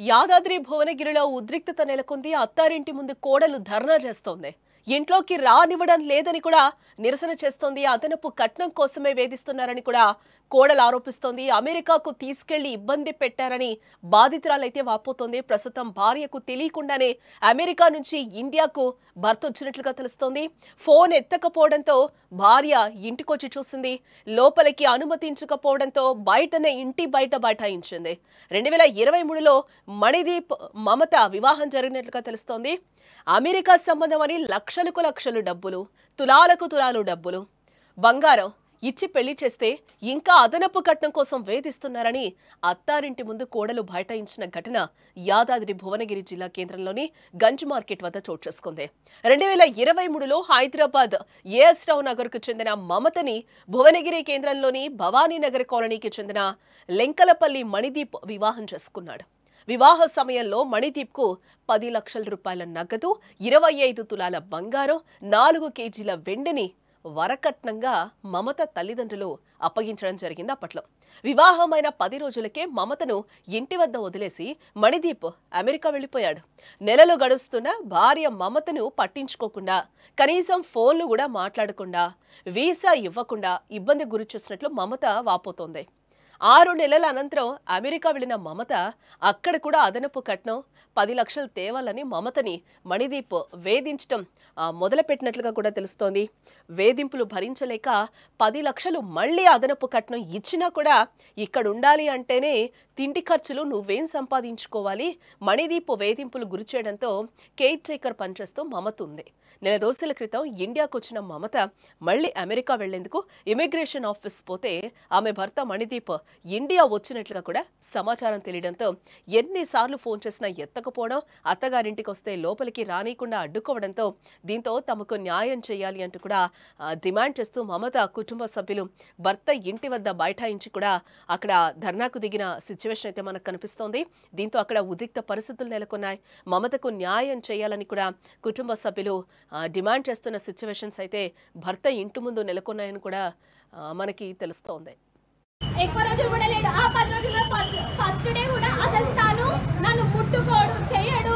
యాదాద్రి భువనగిరిలో ఉద్రిక్తత నెలకొంది. అత్తారింటి ముందు కోడలు ధర్నా చేస్తోంది. ఇంట్లోకి రానివ్వడం లేదని కూడా నిరసన చేస్తోంది. అదనపు కట్నం కోసమే వేధిస్తున్నారని కూడా కోడలు ఆరోపిస్తోంది. అమెరికాకు తీసుకెళ్లి ఇబ్బంది పెట్టారని బాధితురాలైతే వాపోతోంది. ప్రస్తుతం భార్యకు తెలియకుండానే అమెరికా నుంచి ఇండియాకు భర్త వచ్చినట్లుగా తెలుస్తోంది. ఫోన్ ఎత్తకపోవడంతో భార్య ఇంటికొచ్చి చూసింది. లోపలికి అనుమతించకపోవడంతో బయటనే ఇంటి బయట బైఠాయించింది. 2023లో మణిదీప్ మమత వివాహం జరిగినట్లుగా తెలుస్తోంది. అమెరికా సంబంధం అని లక్షలకు లక్షలు డబ్బులు, తులాలకు తులాలు డబ్బులు, బంగారం ఇచ్చి పెళ్లి చేస్తే ఇంకా అదనపు కట్నం కోసం వేధిస్తున్నారని అత్తారింటి ముందు కోడలు బైఠాయించిన ఘటన యాదాద్రి భువనగిరి జిల్లా కేంద్రంలోని గంజ్ మార్కెట్ వద్ద చోటు చేసుకుంది. 2023లో హైదరాబాద్ ఏఎస్ టౌన్ నగర్కు చెందిన మమతని భువనగిరి కేంద్రంలోని భవానీనగర్ కాలనీకి చెందిన లెంకలపల్లి మణిదీప్ వివాహం చేసుకున్నాడు. వివాహ సమయంలో మణిదీప్కు 10 లక్షల రూపాయల నగదు, 25 తులాల బంగారం, 4 కేజీల వెండిని వరకట్నంగా మమత తల్లిదండ్రులు అప్పగించడం జరిగింది. అప్పట్లో వివాహమైన 10 రోజులకే మమతను ఇంటి వద్ద వదిలేసి మణిదీప్ అమెరికా వెళ్లిపోయాడు. నెలలు గడుస్తున్న భార్య మమతను పట్టించుకోకుండా, కనీసం ఫోన్లు కూడా మాట్లాడకుండా, వీసా ఇవ్వకుండా ఇబ్బంది గురి చేసినట్లు మమత వాపోతోంది. 6 నెలల అనంతరం అమెరికా వెళ్లిన మమత అక్కడ కూడా అదనపు కట్నం 10 లక్షలు తేవాలని మమతని మణిదీప్ వేధించడం మొదలుపెట్టినట్లుగా కూడా తెలుస్తోంది. వేధింపులు భరించలేక 10 లక్షలు మళ్లీ అదనపు కట్నం ఇచ్చినా కూడా ఇక్కడ ఉండాలి అంటేనే తిండి ఖర్చులు నువ్వేం సంపాదించుకోవాలి, మణిదీప్ వేధింపులు గురి చేయడంతో కేర్ టేకర్ పనిచేస్తూ మమత ఉంది. నెల రోజుల క్రితం ఇండియాకు వచ్చిన మమత మళ్లీ అమెరికా వెళ్లేందుకు ఇమిగ్రేషన్ ఆఫీస్ పోతే ఆమె భర్త మణిదీప్ ఇండియా వచ్చినట్లుగా కూడా సమాచారం తెలియడంతో ఎన్నిసార్లు ఫోన్ చేసినా ఎత్తకపోవడం, అత్తగారింటికి వస్తే లోపలికి రానియకుండా అడ్డుకోవడంతో దీంతో తమకు న్యాయం చేయాలి అంటూ కూడా డిమాండ్ చేస్తూ మమత కుటుంబ సభ్యులు భర్త ఇంటి వద్ద బైఠాయించి కూడా అక్కడ ధర్నాకు దిగిన సిచ్యువేషన్ అయితే మనకు కనిపిస్తోంది. దీంతో అక్కడ ఉద్రిక్త పరిస్థితులు నెలకొన్నాయి. మమతకు న్యాయం చేయాలని కూడా కుటుంబ సభ్యులు డిమాండ్ చేస్తున్న సిచ్యువేషన్స్ అయితే భర్త ఇంటి ముందు నెలకొన్నాయని కూడా మనకి తెలుస్తోంది. ఎక్కువ రోజులు కూడా లేడు. ఆ 10 రోజుల్లో ఫస్ట్ డే కూడా అసలు తాను నన్ను ముట్టుకోడు, చేయడు,